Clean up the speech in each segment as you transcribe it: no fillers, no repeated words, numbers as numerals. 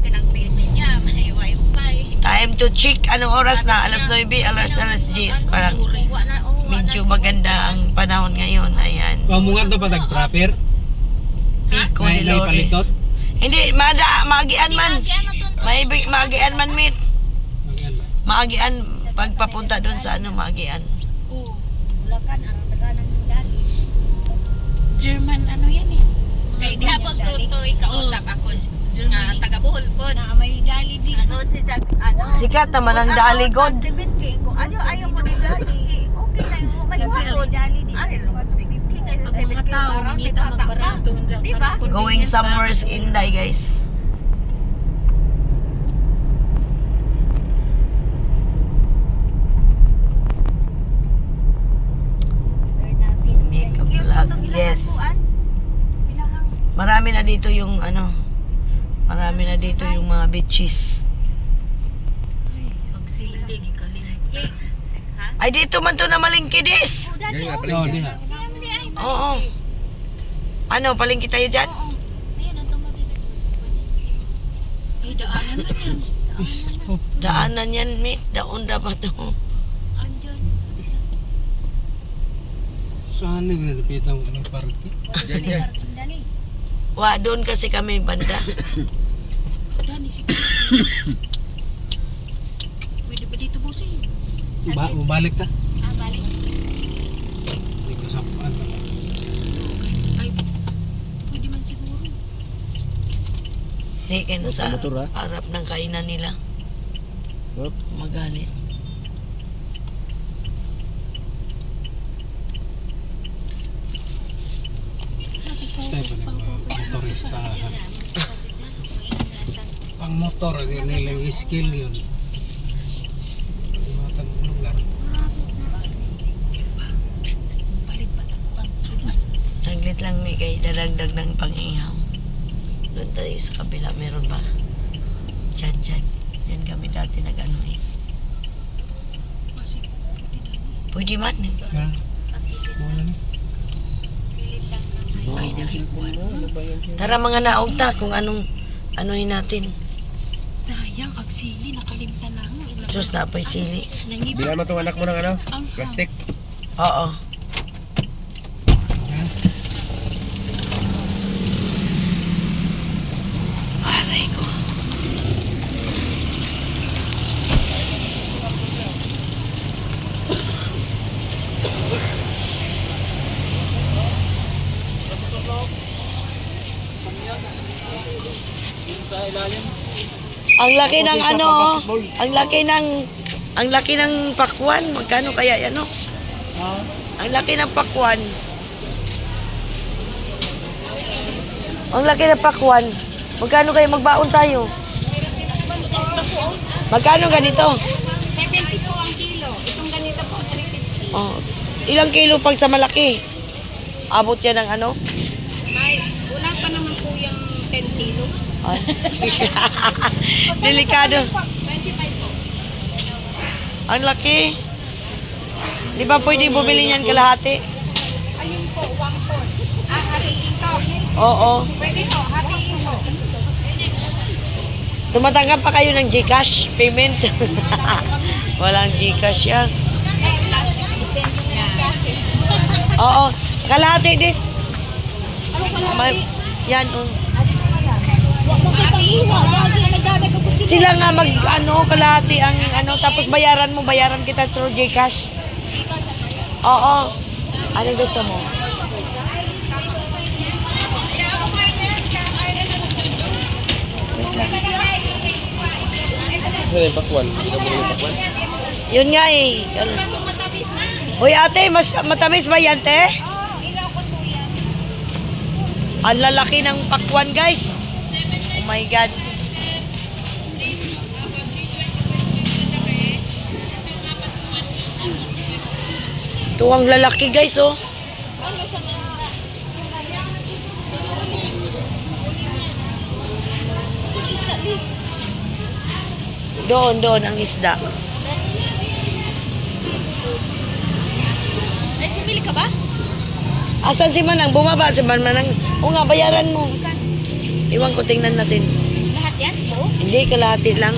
laki ng TV niya, may wifi. Time to check. Anong oras na? Alas 9, alas 10. Parang medyo maganda ang panahon ngayon. Ayan. Pamungan to pa tag-proper? Pico May de Lore. palitot? Hindi, maagian man. May maagian man, meet. Magyan ba? Maagian. Pagpapunta doon sa ano, maagian. Oo. Bulacan, araw ng dali. German ano yan eh. Kaya di hapon ko to ikausap ako. Taga Bohol po. Na may dali dito. Ano si Jack, ano? Sikat naman ang daligod. Si Bitki, kung ayaw mo ni Dali, okay na yung may buhaton. Dali dito. Ano yung 60 kaysa 70 araw, di bata ka. Di ba? Going somewhere in Inday, guys. Make a vlog. Yes. Marami na dito yung ano. Marami na dito yung mga beaches. Pagsilig, ikalim. Ay, dito man to na Malingkidis. Oo, di ha. Oo. Ano, palingki tayo dyan? Ay, daanan na yan. Stop. Daanan yan, mate. Daon dapat to. Andyan. Saan nilalapitan ko ng parking? Dali. Wa, doon kasi kami banda. Dani, sige. Pwede ba dito busing? Balik ka? Balik. Hindi ko sa ano. Ay, pwede man siguro. Hindi kayo na sa Motor, ha? harap ng kainan nila. Magalit. Tayo ba motorista? Pang motor, yun nilang skill yun. Matang lugar. Palit pa takuan. Saglit lang may kay dadagdag ng pang-ihaw. Doon tayo sa kabila. Meron ba? Diyan. Yan kami dati nag-ano eh. Pwede man. Kaya, wala na. Tara mga naugta kung anong anuhin natin. Sayang, agsili, nakalimtan na nga. Diyos na apoy sili. Bilang mo itong anak mo ng ano? Plastic. Oo. Aray ko. Ang laki ng ano, ang laki ng pakwan. Magkano kaya yan, no? Ang laki ng pakwan. Ang laki ng pakwan. Magkano kaya magbaon tayo? Magkano ganito? 70 po ang kilo. Itong ganito po, 350. Oh, ilang kilo pag sa malaki? Abot yan ng ano? May, wala pa naman po yung 10 kilo. Ay. Delikado. 25 po. Ang laki. Di ba pwede bumili niyan kalahati? Ayun po, 1 po. Hatiin ko. Oo. Pwede po, hatiin ko. Tumatanggap pa kayo ng GCash payment? Walang GCash yan. Oo. Kalahati dis. Yan. Sila nga mag ano kalahati ang ano tapos bayaran kita through GCash. Oo. Ano gusto mo? Ano yung pakwan? Hindi ka mo yung pakwan? Yun nga eh. Uy ate, mas matamis ba yan te? Ang lalaki ng pakwan guys. Oh my God. Ito ang lalaki guys oh. Doon ang isda. Ay, pumili ka ba? Asan si Manang? Bumaba si Manang. O nga, bayaran mo. Iwan ko, tingnan natin. Lahat yan? Oo. Hindi, kalahati lang.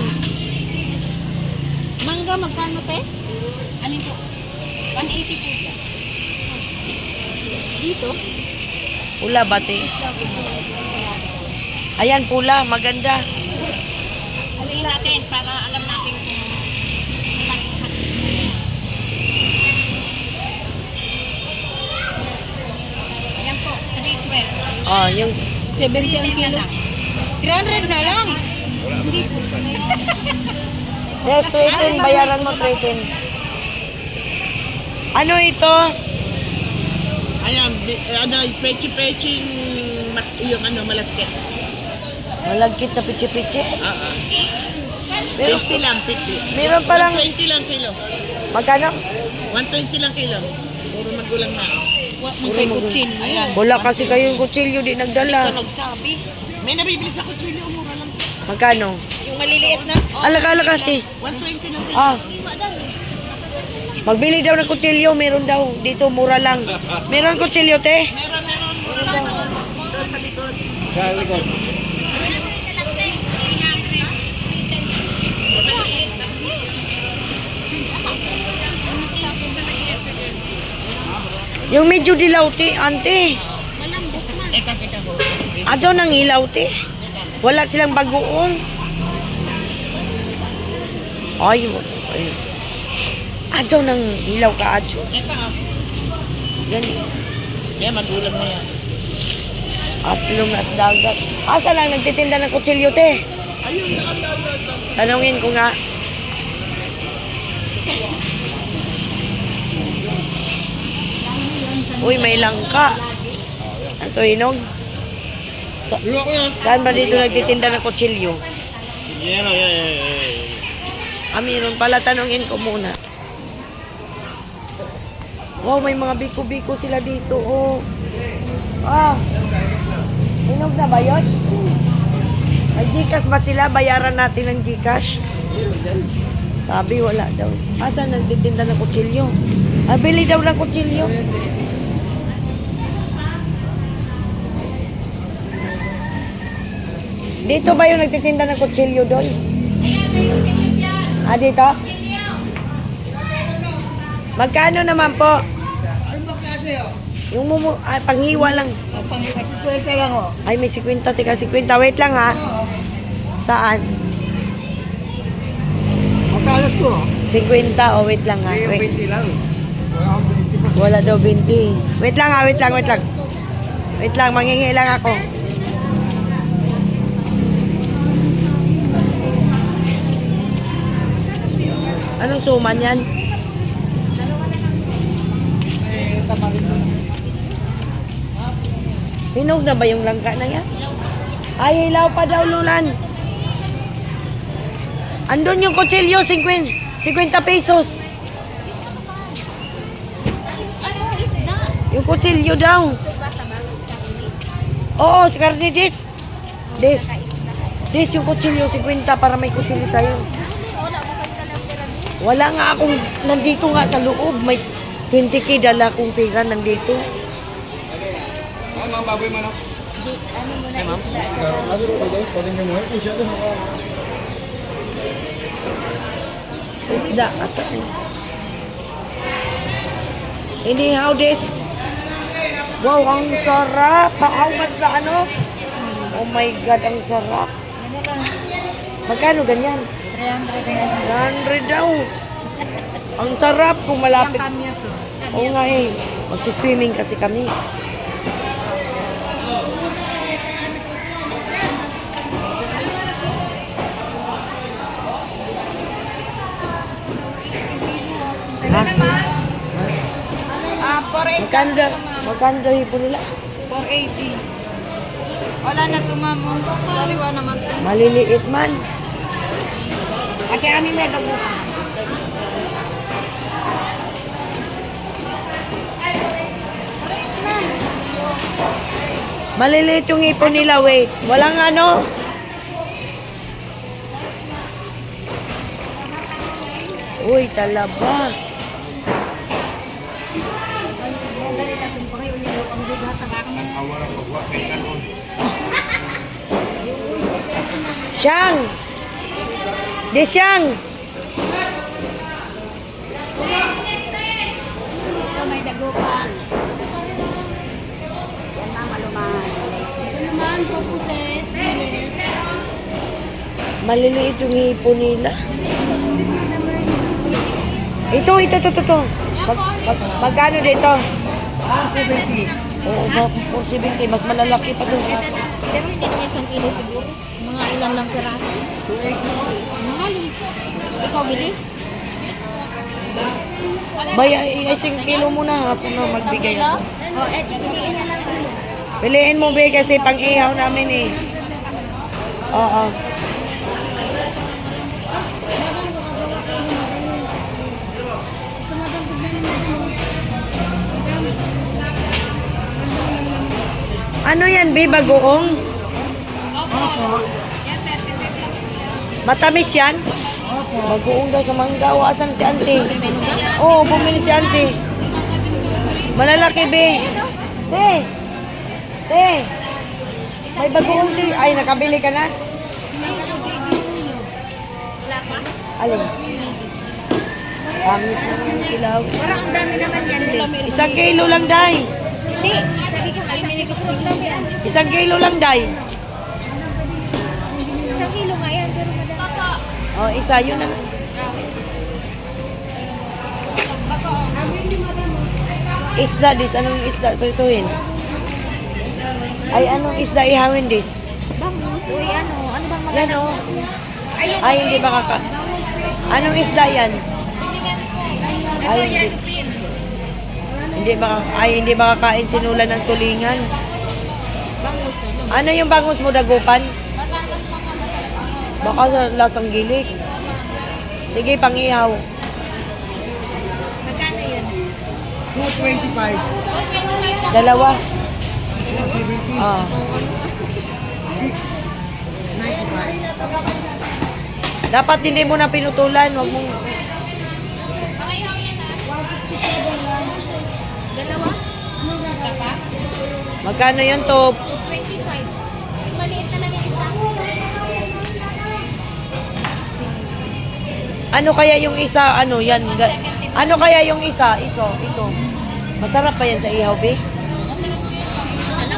Mangga, magkano, te? Alin po? 180 po siya. Dito? Pula ba, te? Ayan, pula. Maganda. Alin natin para alam natin kung malahas. Ayan po, 312. Oh, yung 70 ang kilo. 300 na lang. yes, trade-in. Bayaran mo trade-in. Ano ito? Ayan, pechi-peching yung malaki. Malagkit na pichi-pichi. Pero 50 lang, 50. Meron palang... 120 lang kilo. Magkano? 120 lang kilo. Puro magulang na. Magkay kutsin. Ayan. Wala kasi kayong kutsilyo di nagdala. Nagsabi. May nabibili sa kutsilyo, mura lang. Magkano? Yung maliliit na. Alaka, te. 120 lang kilo. Ah. Magbili daw ng kutsilyo, meron daw. Dito, mura lang. Meron kutsilyo, te? Mura lang. Doon sa likod. Sa likod. Yung medyo dilaw, te, ante. Eka ho. Adyo nang ilaw, te. Wala silang bagoong. Ay, ay. Adyo nang ilaw ka, adyo. Eka ha. Yan. Yan, magulang na yan. Aslong at dagat. Asa lang nagtitinda ng kutsilyo, te? Ayun, Tanungin ko nga. Uy, may langka. Ito, hinog. Iwa ko yan. Saan ba dito nagtitinda ng kutsilyo? Yan o, yan. Meron pala, tanungin ko muna. Wow, may mga biko-biko sila dito, oh. Ah, hinog na ba yun? May Gcash ba sila? Bayaran natin ng Gcash. Sabi, wala daw. Asa nagtitinda ng kutsilyo? Bili daw ng kutsilyo. Dito ba yung nagtitinda ng kutsilyo doon? Dito? Magkano naman po? Yung panghiwa lang. Pwede lang ho. Ay, may 50, tika 50. Wait lang ha. Saan? Makalas ko. 50, wait lang ha. Wait. 20 lang. Wala daw 20. Wait lang ha, wait lang. Wait lang, manghingi lang ako. Anong suman yan? Hinog na ba yung langka na yan? Ay, hilaw pa daw, Lulan. Andun yung kutsilyo, 50 pesos. Ano isda? Yung kutsilyo daw. Oo, si karne dis. Dis yung kutsilyo, 50 para may kutsilyo tayo. Wala nga akong, nandito nga sa loob, may 20k dala akong pera nandito. Ay, mga baboy man ako. Ay, ma'am. Isda at inihaw this. Wow, ang sarap. Paawat sa ano? Oh my God, ang sarap. Magkano ganyan? 300 daw. Ang sarap kung malapit. Oo nga eh. Magsiswimming kasi kami. Ha? 480. Magkano daw hipo nila? 480. Wala na tumamo. Sariwa naman. Maliliit man. Ate, amin may dago. Maliliit yung ipon nila, wait. Walang ano. Uy, talaba. Siyang, Desyang! Ito may dagupan. Yan na, malumahan. Malumahan po po, Maliliit yung hipo nila. Ito. Magkano dito? 470. Oo, 470. Mas malalaki pa doon. Pero hindi naman isang kilo siguro. Mga ilang lang piraso. 280. Mahal. Ikaw bili? Bay, isang kilo muna. Hapon na magbigay ako. Oh, biliin na lang. Piliin mo, Bay, kasi pang-ihaw namin eh. Oo. Ano yan, Bay? Bagoong? Matamis yan? Bagoong daw sa mangga. Asan si auntie? Oo, bumili si auntie. Malalaki, Bay. Te! May bagoong di. Ay, nakabili ka na? Alin? Pangit naman yung kilaw. Parang ang dami naman yan. Isang kilo lang, Day. Hindi. Sabi ko kayo minigit sila yan. Isang kilo lang, Day. Isang kilo nga yan. Pero madami. Oh, isa yun na. Isda, dis. Anong isda? Prituhin. Ay, anong isda ihawin, dis? Bangus. Uy, ano? Ano bang Yan, maganda? oh. Ay, hindi makaka... Anong isda yan? Ay, hindi makakain sinula ng tulingan. Bangus na no? Ano yung bangus mo, dagupan? Baka sa lasang gilik. Sige, pang-ihaw. Magkano yan? 225. Dalawa. Ah. Dapat hindi mo na pinutulan. Huwag mong... Dalawa? Magkano yun to? 25. Maliit na lang yung isa. Ano kaya yung isa? Ano yan? Ano kaya yung isa? Ito. Masarap pa yan sa ihaw, be? Alam,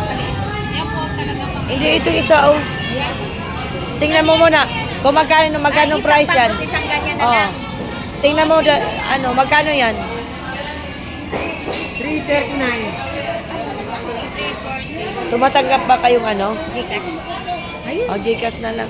maliit. Yan po talaga pang... Hindi, ito isa, oh. Tingnan mo muna. Kung magkano price yan. Isang ganyan na Oh. lang. Tingnan mo, magkano yan? 339. Tumatanggap ba kayong ano? Gcash. O, Gcash na lang.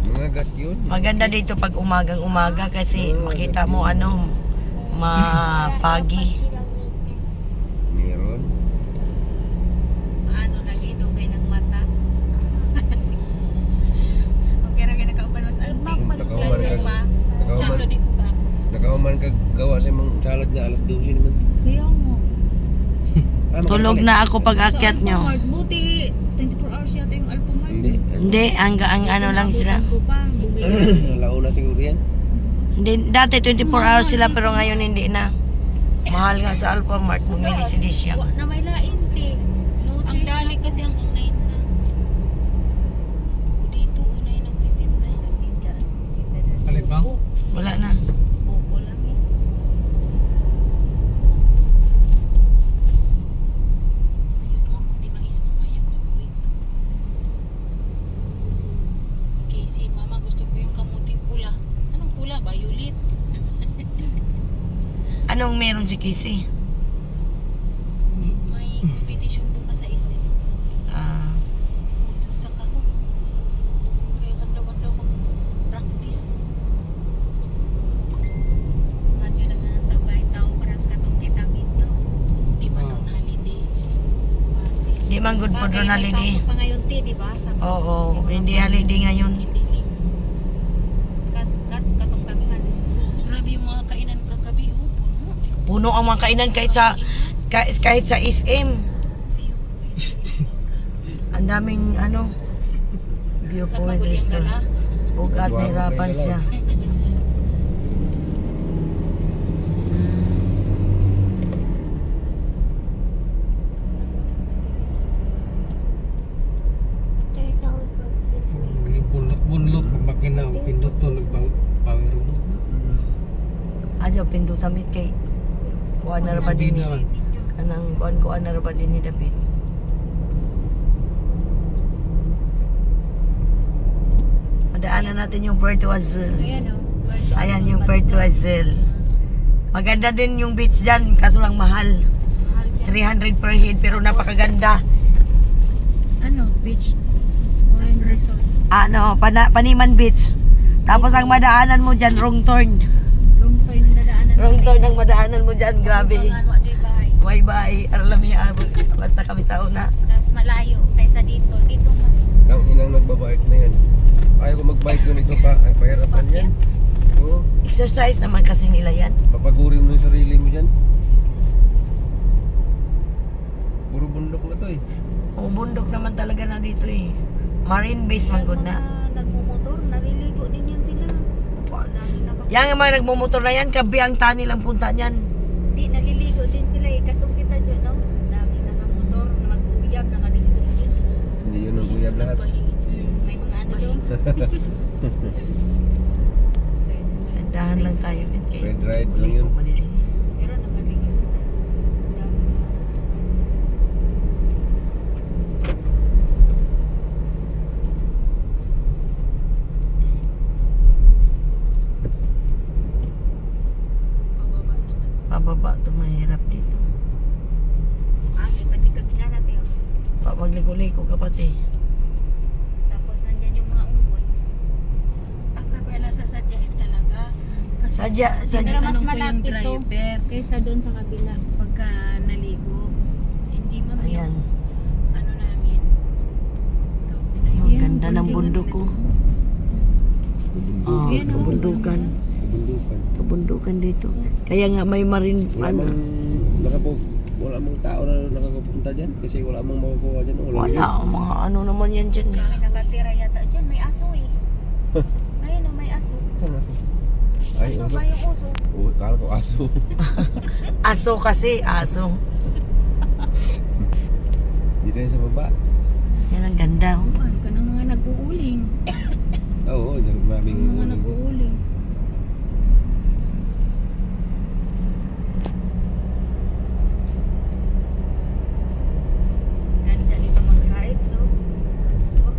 Mga gat yun. Maganda dito pag umagang-umaga kasi makita mo ma-foggy. Meron. Ano, nag-idugay ng mata. Okay, rin nakauban mas alpang. Sa Juma. Sa Jodi ko ka. Nakauman ka gawa sa mga salad nga alas 12 naman. Kaya mo. Tulog na ako pag akyat nyo. Buti 24 hours yata yung Alpamart. Hindi. Hindi, ang ano lang sila. Ko pa, bumili. Launa siguro yan. Hindi, dati 24 hours sila pero ngayon hindi na. Mahal nga sa Alphamart, bumili si Disha. Na may lain, di. Ang dali kasi hanggang 9 na. Dito, unay nagtitinda. Alipang? Wala na. Buko lang eh. Ayun ka mo, di mais mamaya pag-uwi. Casey, mama, gusto ko yung kamuting pula. Anong pula? Violet. Anong meron si Casey? May competition bukas sa SM. Ah, Ito sa kahon. Kaya daw mag-practice. Radyo naman ang tawag tao para sa katong kita dito. Di man ang holiday. Base. di man good po doon holiday. Pasok pa ngayon, te, di ba? Oo, hindi holiday ngayon. Hindi ling. Katong kami nga. Grabe yung mga kainan kakabi. Oh, puno. Puno ang mga kainan kahit sa SM. Ang daming viewpoint restaurant. Bugat, nahirapan siya. dyan, pindutamit kay kuan na ba din ni kanang kuan na ba din ni David. Madaanan natin yung Puerto Azul. Ayan o. Ayan yung Puerto Azul. Maganda din yung beach dyan, kaso lang mahal. 300 per head, pero napakaganda. Ano? Beach? Orange Resort. Ano, Paniman Beach. Tapos ang madaanan mo dyan, wrong turn. Wrong turn ang dadaanan. Wrong turn ang madaanan mo dyan, grabe. Wa joy bahay. Bye-bye. Alam niya, basta kami sa una. Tapos malayo kaysa dito. Dito mas Ang inang nagbabike na yan. Ayaw ko magbike doon ito pa. Ay, pahirapan yan. Oo. Exercise naman kasi nila yan. Papagurin mo yung sarili mo dyan. Puro bundok na to eh. O, bundok naman talaga na dito eh. Marine base man good na. nagmumotor, naliligo din yan sila. Lagi nakapag- Yang mga nagmumotor na yan, kabi ang tani lang punta niyan. Di, naliligo din sila eh. Katong kita dyan, no? Dami nakamotor, mag-uyab, nakaligo din. Hindi yun ang uyab lahat. May mga ano doon. Dahan lang tayo. Okay. Red ride lang yun. Pero nakaligo sila. Dami. Pababa to, mahirap dito. Ang ipatikag nga natin. Pa magligo-ligo ka pati. Tapos nandyan yung mga unggoy. Akabela sa sadyain talaga. Kasi Sadya, pero sadya. mas malapit to kaysa doon sa kabila. Pagka naligo, hindi Ayan. ano namin. Ang ganda ng bundok ko. Oh, Yan, oh. kabundukan. Kabundukan. Kabundukan dito. Kaya nga may marine, Wala ano, mong wala mong tao na nakakapunta dyan kasi wala mong makukuha dyan. wala, mga ano naman yan dyan. Kami nakatira yata dyan. May aso eh. Ayun o, may aso. Saan aso? Ay, Aso aso. ba yung uso? Oo, kala ko aso. Aso kasi, aso. Dito yan sa baba. Yan ang ganda. Oh. Ano ka ng mga nag-uuling? Oo, dyan maraming Mga nag-uuling. Ganda nito mag-ride, so. Oh.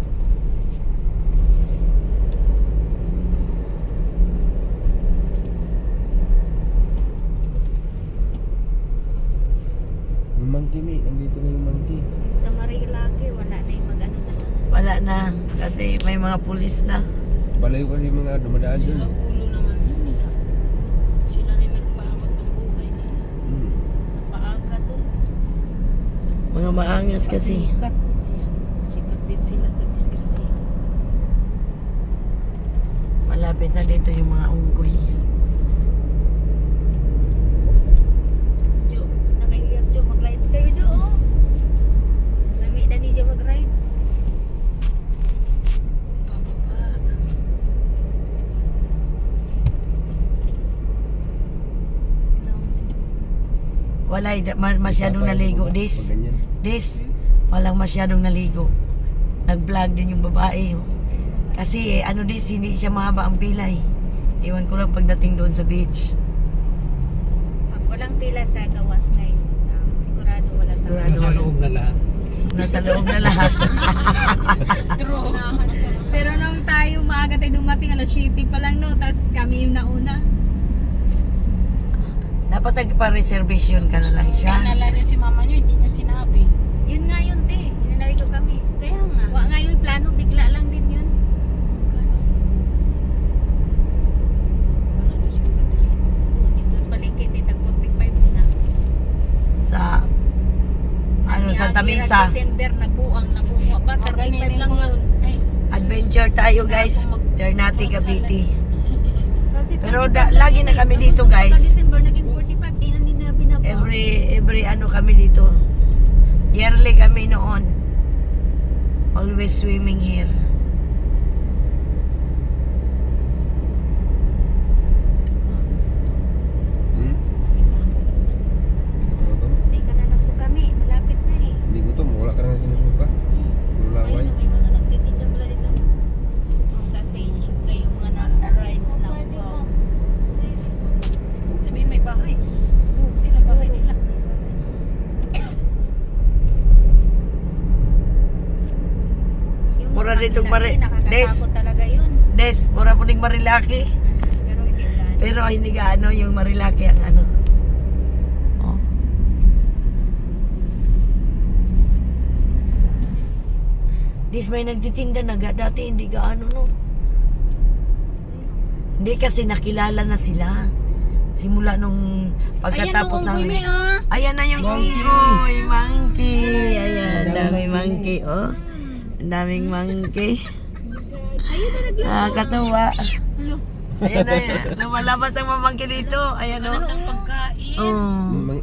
Yung monkey, may. Nandito na yung monkey. Sa Marilake, wala na yung mag-ano na. Wala na, kasi may mga pulis na. Balayo kasi yung mga dumadaan dun. Ulo naman yun eh. Sila rin nagpahamag ng buhay nila. Hmm. Paaga to. Mga maangas kasi. Sikat. Ayan. Sikat din sila sa disgrasya. Malapit na dito yung mga unggoy. Jo, nakaiyak Jo, mag-rides kayo Jo. Oh. Lami na ni Jo mag-rides. Pababa. Wala, masyadong naligo. Pag ganyan. Walang masyadong naligo. Nag-vlog din yung babae. Oh. Kasi ano hindi siya mahaba ang pilay. Iwan ko lang pagdating doon sa beach. Pag walang pila sa gawas ngayon, sigurado wala Sigurado. Nasa loob na lahat. Nasa loob na lahat. True. Pero nung tayo maaga tayo dumating, alas 7 pa lang no, tapos kami yung nauna. Dapat nagpa-reservation ka na lang siya. Nalala niyo si mama niyo, hindi niyo sinabi. Yun nga yun te, hinanarito kami. Kaya nga. Wa nga yung plano, bigla lang din yun. Magkano? Wala to siguro dali. Oo, dito sa paligid, tag 45 na. Sa ano, Ni Santa Agi, Mesa. December, nabuha pa, 35 lang yun. Ay, Adventure tayo guys. Ternate, Cavite. Kasi Pero 35 lagi lang na yun kami eh. dito, Tapos guys. December, naging 45, di na nila binaba. Every ano kami dito. Yearly kami noon. Always swimming here. Hmm? Hindi ko Hindi ka na nasukami, malapit na eh. Hindi gutom, wala ka na sinusuka. Lulaway. Ayun, may mga nagtitinda pala dito. Kasi syempre yung mga na-rides na wow. si ditong Des. Nakakatakot talaga yun. Des, mura po ding Marilaki. Pero hindi lang. Pero hindi gaano yung Marilaki ang ano. Oh. Dis may nagtitinda na dati hindi gaano no. Hindi kasi nakilala na sila. Simula nung pagkatapos ng ayan na yung unggoy, monkey. Ayan, daming monkey, oh. Ang daming monkey. Nakakatuwa. Ayan na yan. Lumalabas ang mamangkin dito. Ayan o. Ng pagkain. Oh.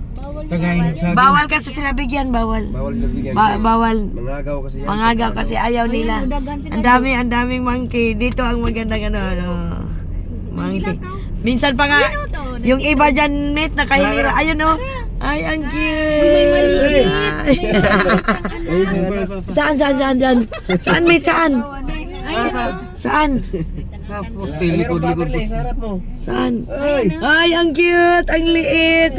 Tagayin sa Bawal kasi sila bigyan. Bawal. Bawal sila bigyan. Bawal. Mangagaw kasi yan. Mangagaw kasi ayaw nila. Ang daming monkey. Dito ang magandang ano. Monkey. Minsan pa nga, yung iba dyan, mate, nakahihira. Ayun o. Ay, ang cute. Ay. Saan? Saan, mate? Saan? Saan? tapos likod-likod po. Sarap mo. Saan? Ay, ang cute! Ang liit!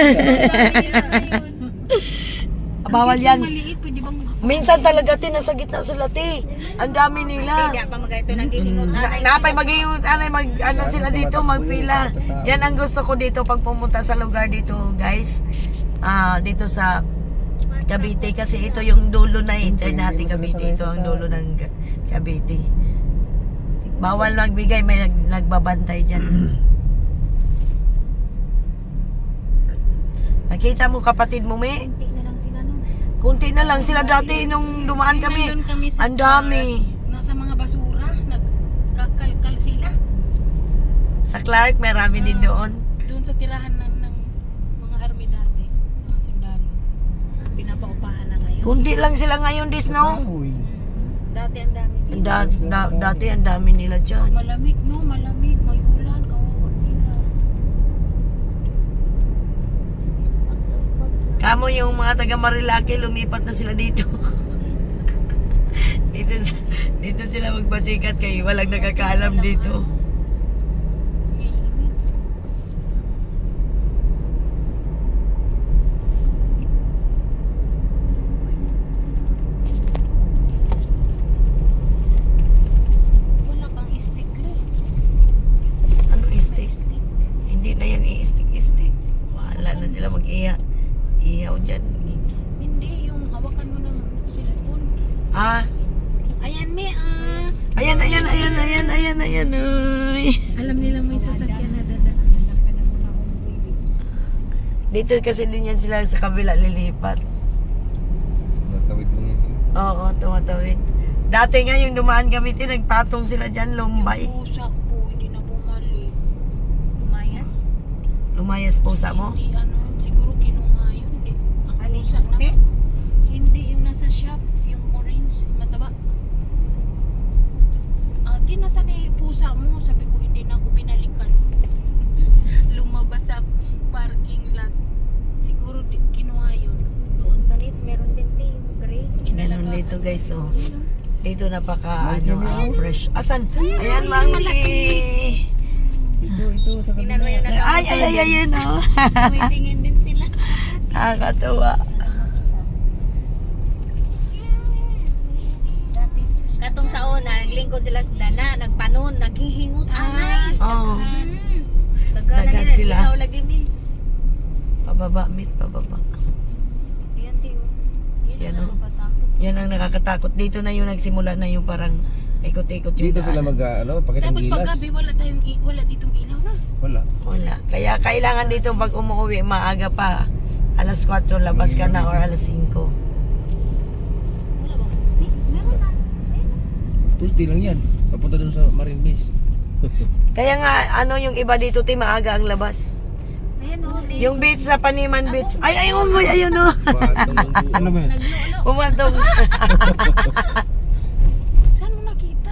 Bawal yan. Maliit, pwede bang Minsan talaga nasa gitna sila, te. Ang dami nila. Hindi pa magayto nang gihingot. Napay ano sila dito, magpila. Yan ang gusto ko dito pag pumunta sa lugar dito, guys. Dito sa Cavite kasi ito yung dulo na enter natin Cavite. Ito ang dulo ng Cavite. Bawal magbigay, may nagbabantay dyan. Nakita mo kapatid mo, me? hindi na lang sila no. Kunti na lang sila dati nung dumaan kami. Nandun kami sa Ang dami. nasa mga basura, nagkakalkal sila. Sa Clark, may rami din doon. Doon sa tirahan ng mga army dati, mga sundalo. Pinapaupahan na ngayon. Kunti lang sila ngayon, dis, no? Dati ang dami. Dati ang dami nila dyan. Malamig no, malamig, may ulan, kawawa sila. Kamo yung mga taga Marilaki, lumipat na sila dito. dito sila magpasikat kayo, walang nakakaalam dito. Helmet. Wala pang stick le. Ano istik? Hindi na yan i-istik. Wala na sila mag-iya. Iyaw dyan. Hindi, yung hawakan mo ng cellphone. Ah, Ayan, me, ayan. Ay. Alam nila may sasakyan na dadaan. Dito kasi din yan sila sa kabila lilipat. Natawid mo yan. Oo, tumatawid. Dati nga yung dumaan kami, nagpatong sila dyan, lumbay. Pusak po, hindi na bumalik. Lumayas. Lumayas pusa mo? Hindi, siguro kinuha yun. Hindi. Ang Alin, pusa na. puti? Hindi, yung nasa shop, yung orange, mataba. Ate, nasa ni pusa mo? Sabi ko, hindi na ako binalikan. Lumabas sa parking lot. Siguro kinuha yun. Doon sa Nits, meron din yung gray. Meron dito guys, oh. Dito napaka fresh. Asan? Ayan, monkey. Ito, sa Tingnan mo yung Ay, ayan, oh. Tumitingin din sila. Nakakatuwa. Katong sa una, naglingkod sila sa dana, nagpanon, naghihingot anay. Oh. Daghan Daghan na sila. Ikaw lagi min. Pababa, meet, pababa. Ayan, tiyo. Yan, oh. Nakakatakot. Yan ang nakakatakot. Dito na yung nagsimula na yung parang ikot-ikot yung Dito sila daan. pakitang Tapos gilas. paggabi, wala ditong ilaw na. Wala. Wala. Kaya kailangan dito pag umuwi maaga pa. Alas 4 labas ka na or alas 5. Wala bang stick? Meron na. Tuesday lang yan. Papunta dun sa Marine Base. Kaya nga yung iba dito maaga ang labas. Ayan o. Yung beach sa Paniman Beach. Ay, ungoy, ayun o. Ano ba yan? Pumatong. Saan mo nakita?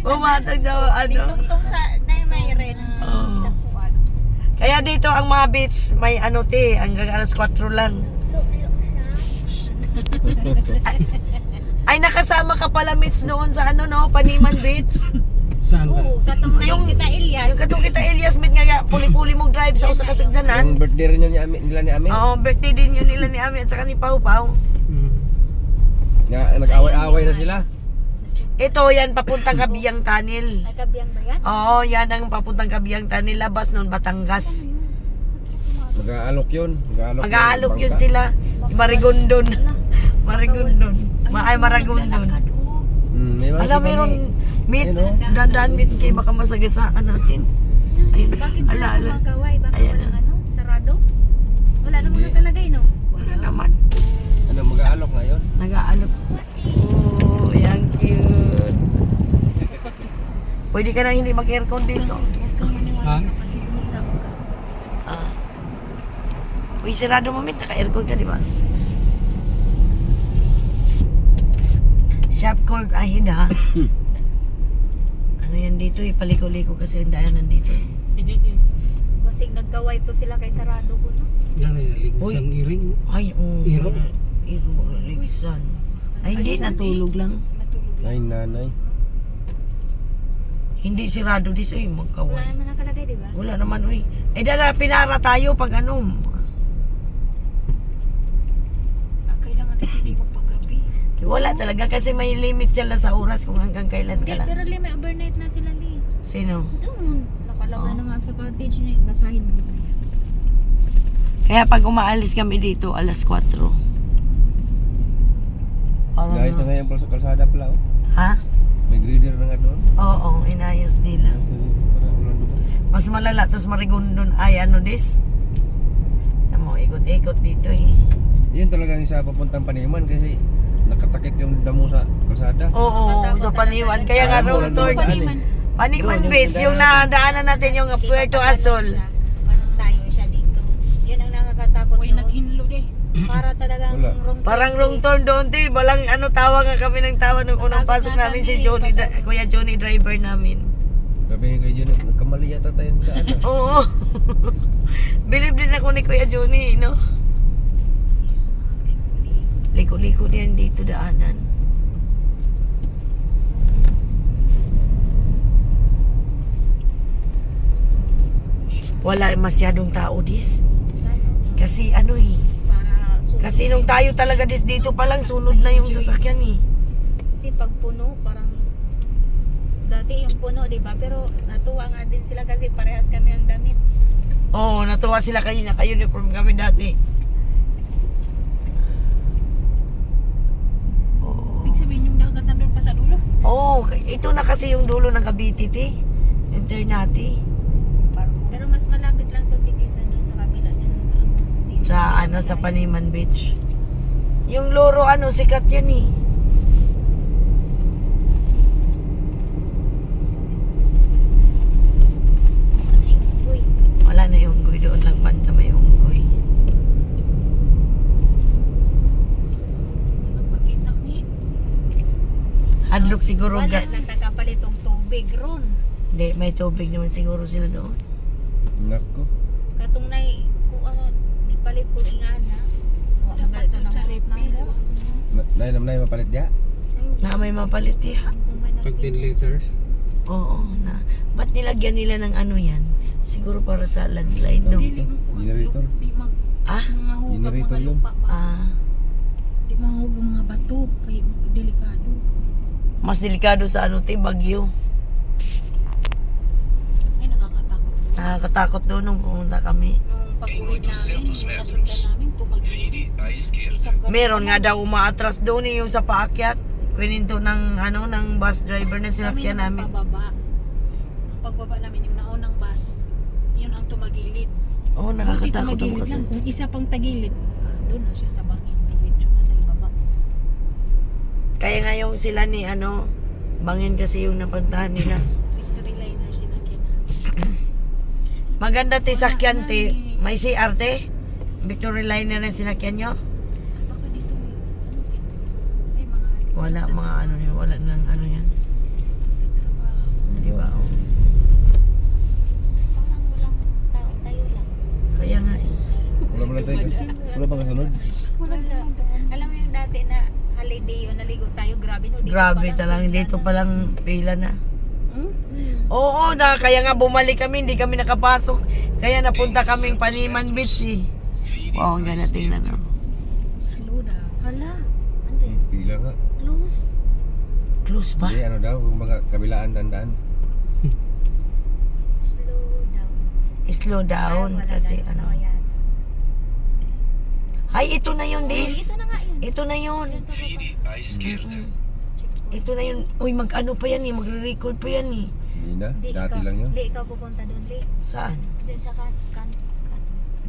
Pumatong sa Tungtong sa may red. Oo. Sa puwad. Kaya dito ang mga beach may hanggang alas 4 lang. Ay, nakasama ka pala Mitch doon sa Paniman Beach. Saan ka? Oo, katong na Yung- kita Elias. Yung katong kita Elias Mit nga puli-puli mong drive sa usa ka sagdanan. Yung birthday rin yun nila ni Amin. Oo, birthday din yun nila ni Ami at saka ni Pau Pau. Mm. Nag-away-away na sila. Ito, yan, papuntang Kabiyang Tunnel. Nagkabiyang ba yan? Oo, yan ang papuntang Kabiyang Tunnel. Labas nun, Batangas. Mag-aalok yun. Mag-aalok yun sila. Marigondon. Marigondon. Ay, Maragondon. Alam, meron meet. Dandaan meet kayo, baka masagasaan natin. Ayun, Bakit sila ala. kumakaway? Baka Ayan walang na. ano? Sarado? Wala naman Hindi. na talaga no? Wala naman. Ano, mag-aalok ngayon? Nag-aalok. Oh, yang cute. Pwede ka na hindi mag-aircon dito. Huwag kang maniwala Ha? kapag lumulab ka. Ah. Uy, sirado mo, Mit. Naka-aircon ka, di ba? Sharp Court Ahida. Ano yan dito? Ipaliko-liko kasi ang daanan dito. Kasi nagkaway to sila kay Sarado ko, no? Yan ay ligsang iring. Ay, oo. Iro. Iro, Ligsan. Ay, hindi. Natulog lang. Natulog. Ay, nanay. Hindi sirado dis. Uy, Wala magkaway. naman nakalagay, di ba? Wala naman, uy. Eh, dala, pinara tayo pag ano. Kailangan na hindi mo paggabi. Wala talaga kasi may limit sila sa oras kung hanggang kailan Hindi, ka lang. pero Li, may overnight na sila, Li. Sino? Doon. Nakalagay Oh. na nga sa cottage na basahin mo. Kaya pag umaalis kami dito, alas 4. Parang, Dahil ito ngayon sa kalsada pala. Oh. ha? May grader na nga doon. Oo, inayos nila. Parang ulan doon. Mas malala, tapos Marigondon ay ano dis? Mo ikot-ikot dito eh. Yun talagang isa papuntang Paniman kasi nakatakip yung damo sa kalsada. Oo, sa Paniwan. Kaya nga Ayaw mo road lang tour. doon daan eh. Paniman Doon, yung Beach, yung nadaanan natin yung Puerto Azul. Ano tayo siya dito. Yun ang nakakatakot Huwag doon. naghinlo eh. Para talagang Wala. Parang wrong turn doon, di. Walang ano, tawa nga kami ng tawa nung unang pasok namin si Johnny, Kuya Johnny driver namin. Sabi niya kay Johnny, nagkamali yata tayo ng daan. Oo. Believe din ako ni Kuya Johnny, no? Liko-liko din dito daanan. Wala masyadong tao dis. Kasi ano eh. Kasi nung tayo talaga dis dito pa lang sunod na yung sasakyan eh. Kasi pag puno, parang dati yung puno, di ba? Pero natuwa nga din sila kasi parehas kami ang damit. Oo, natuwa sila kayo, naka-uniform kami dati. Oo. Ibig sabihin yung dagat nandun pa sa dulo. Oo, ito na kasi yung dulo ng Cavite, te. Yung Ternate. Pero mas malapit lang to kaysa doon sa kabila niyan. Sa ano, sa Paniman Beach. Yung Loro, ano, sikat yan eh. Uy, Wala na yung unggoy doon lang banda may unggoy. Magpakita ni. Hadlok siguro wala ga. nagkakapalitong tubig ron. Hindi, may tubig naman siguro sila doon. Nako. Katong nay kung ano, nipalit ko ingana. Wala Dapat ito doon na sa refill. Nay naman mapalit diya. Na may mapalit eh. Pag 10 liters. Oo, na. Ba't nilagyan nila ng ano yan? Siguro para sa landslide, no? Dili mo ko Generator. Di mag Ah? mga hugag Generator mga yun. lupa ba? Ah, Di mahugag mga bato kay delikado. mas delikado sa ano, te, Bagyo. Ay nakakatakot. Nakakatakot doon nung pumunta kami. Nung pag-uwi namin, yung nasundan namin tumag. Isang gabi Meron pa nga lang. daw umaatras doon eh, yung sa paakyat. Pininto ng ano ng bus driver na sinakyan namin. Pababa. Ang pagbaba namin yung naunang bus, yun ang tumagilid. Oo, Hindi nakakatakot tumagilid ako kasi. lang. Kung isa pang tagilid, doon na siya sa bangin. Diretso na sa ibaba. Kaya nga yung sila ni ano, bangin kasi yung napuntahan nila. Victory liner sinakyan na. Maganda te sakyan te. May CR te. Victory Liner na sinakyan nyo. Baka dito may, ano, may mga Wala mga ano yun. Wala nang ano yan. trabaho. Di ba? Oh. Parang walang tao tayo lang. Kaya nga eh. Wala ba lang tayo? Wala bang kasunod? Wala. Alam mo yung dati na holiday yun, naligo tayo, grabe no. Dito Grabe pa lang, talagang bigla dito na. pa lang pila na. Hmm? Oo, kaya nga bumalik kami, hindi kami nakapasok. Kaya napunta kaming Paniman Beach eh. Wow, ang ganda tingnan oh. Slow down. Hala, ano yun? Pila nga. Close. Close ba? Hindi, ano daw, kung baga kabilaan dandaan. Slow down. Slow down Wala kasi ganun. ano. Oh, yan. Ay, ito na yun, Dis. Ito na nga yun. Ito na yun. Ito na yun. Uy, mag-ano pa yan eh. Magre-record pa yan eh. Hindi na, Li, dati ikaw, lang yun. Li, ikaw pupunta doon, Li. Saan? Doon sa kan.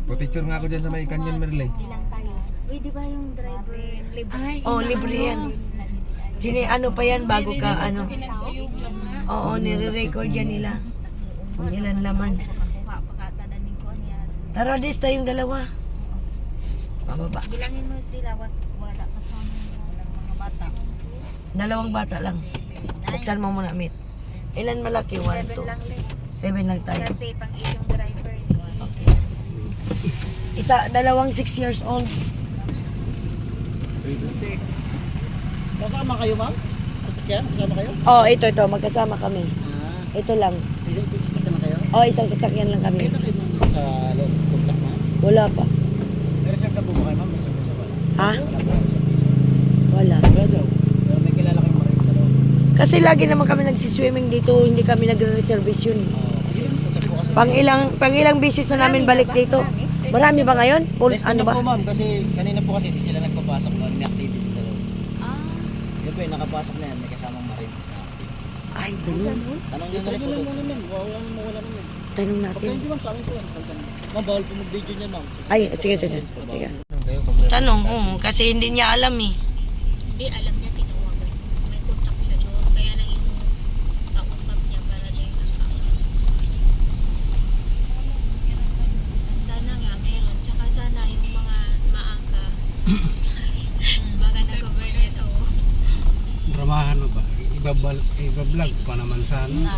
Pa-picture nga ako dyan sa may Canyon Merley. Hindi lang tayo. Uy, di ba yung driver libre? Ay, Oh, libre yan. Sini, ano pa yan bago ka, ano? pinagayog lang nga. Oo, nire-record yan nila. Kung ilan laman. Pakakuha, pakatananin ko niya. Tara, Dis, tayong dalawa. Pababa. Bilangin mo sila, wala kasama ng mga bata. Dalawang bata lang. Buksan mo muna, Mit. Ilan malaki? 1, 7 lang, 2. Li. 7 lang tayo. Kasi pang yung driver. Isa, dalawang 6 years old. Kasama kayo, ma'am? Sasakyan? Kasama kayo? Oh, ito. Magkasama kami. Ito lang. Ito sasakyan na kayo? Oh, isang sasakyan lang kami. Kaya na kayo, ma'am, sa loob, contact, ma'am? Wala pa. Reserve na po ba kayo, ma'am? Reserve na ba? Ha? Wala po, reserve. Wala. Wala daw. Pero may kilala kayong mga rin sa loob. Kasi lagi naman kami nagsiswimming dito, hindi kami nagre-reservation. Sige, reserve po kasi. Pang ilang beses na namin balik dito. Marami ba ngayon? Test Ano na ba? po, ma'am, kasi kanina po kasi di sila nagpapasok noon, may activity sa loob. Yun po yung nakapasok na yan, may kasamang marines na activity. Ay, ganun. Tanong nyo na rin po doon. Wala naman. Tanong Pag natin. hindi, ma'am, sa amin po yan. Ma'am, bawal po mag-video niyan, ma'am. Ay, sige. Tanong, kasi hindi niya alam eh. Hindi, alam niya, tinawagan. May contact siya doon. Kaya lang yung kausap niya para na yung sana nga meron. Tsaka sana yung mga maaga. Baka nag-overnight ako. Dramahan mo ba? Iba-vlog pa naman sana.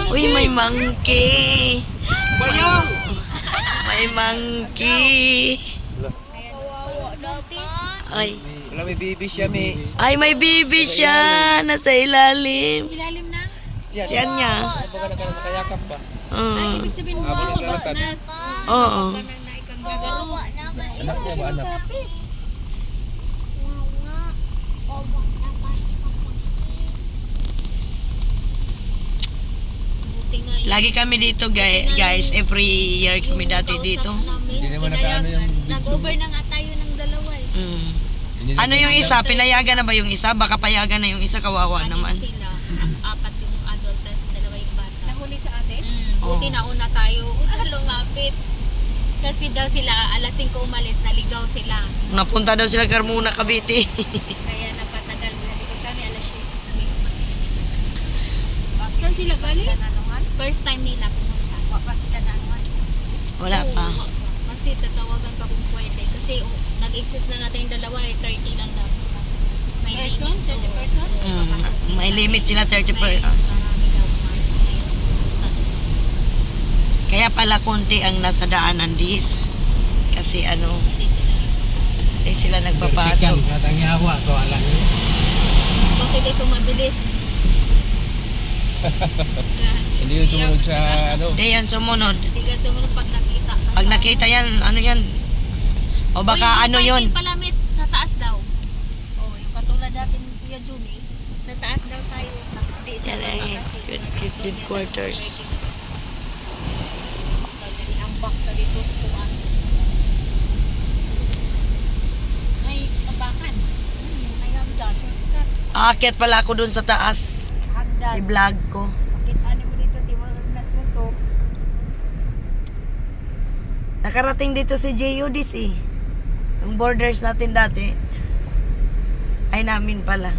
Uy, may monkey. Bayang! May monkey. Ay. Wala, may baby siya, may. Ay, may baby siya. Nasa ilalim. Ilalim na. Diyan niya. Baka nakayakap pa. Ibig sabihin mo, Habang nagkalasad. Oo. Anak ko ba, anak? Buti nga yun. Lagi kami dito, guys. Every year kami dati dito. Hindi naman nakaano yung Nag-over na nga tayo ng dalawa eh. Mm. Ano yung isa? Pinayagan na ba yung isa? Baka payagan na yung isa, kawawa Anim naman. sila. Apat yung adult, tas dalawa yung bata. Nahuli sa atin. Buti Oo. nauna tayo. Lumapit. Kasi daw sila, alas 5 umalis, naligaw sila. Napunta daw sila Carmona, Cavite. Kaya napatagal. Naligaw kami, alas 7 kami umalis. Saan sila galing? First time nila pumunta. Wapa sila na anuhan. Wala pa. Kasi tatawagan pa kung pwede. Kasi nag-exist na natin yung dalawa eh, 30 lang dapat. May Person? limit. 30 person? May limit sila 30 per... Marami daw umalis ngayon. Kaya pala konti ang nasa daanan dis. Kasi ano, Hindi sila sila nagpapasok. Vertical, katang yawa ko alam niyo. bakit ito mabilis? Hindi yun sumunod sa, ano. Hindi yan sumunod. Hindi ka sumunod pag nakita. Pag nakita yan, ano yan? O baka ano yun? Palamit sa taas daw. Oh, yung katulad natin ni Kuya Juni. Sa taas daw tayo. Hindi sa Yan baba ay kasi. good quarters. Ambak ka dito sa tuwan. May tabakan. May hagdan. Shortcut. Aakyat pala ako dun sa taas. Hagdan. I-vlog ko. Kita mo dito, timur na to. Nakarating dito si JUDis eh. Yung borders natin dati. Ay namin pala.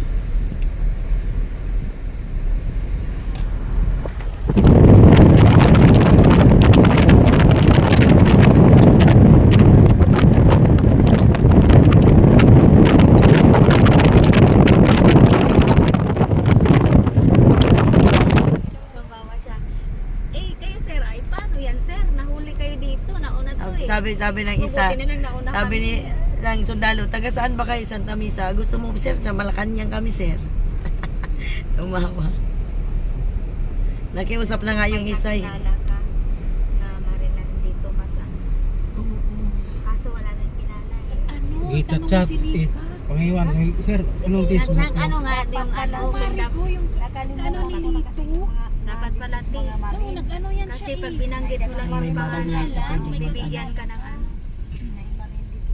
Kawawa siya. Eh, kayo sir, ay paano yan sir? Nahuli kayo dito, nauna to eh. Sabi ng isa, Mabuti na lang nauna sabi kami. ni ng sundalo, taga saan ba kayo, Santa Misa? Gusto mo sir, sa Malacanang kami sir. Tumawa. Nakiusap na nga yung May isa eh. nakilala ka na marina dito mas ano. Kaso wala nang kilala eh. Ano? Gita Tanong mo chat, si Rikat. Pangiwan, sir, anong Facebook mo? Ano nga, yung ano, Pare ko, yung ano ni Lito. dapat pala Oo, nag-ano yan kasi siya pag eh. binanggit mo lang yung pangalan, May bibigyan ka ng ano.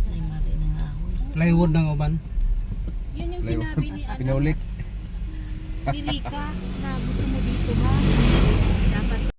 Ay, mari na nga ako. Plywood ng uban. Yun yung sinabi ni, ano, Pinaulik. ni Rika na gusto mo dito ba?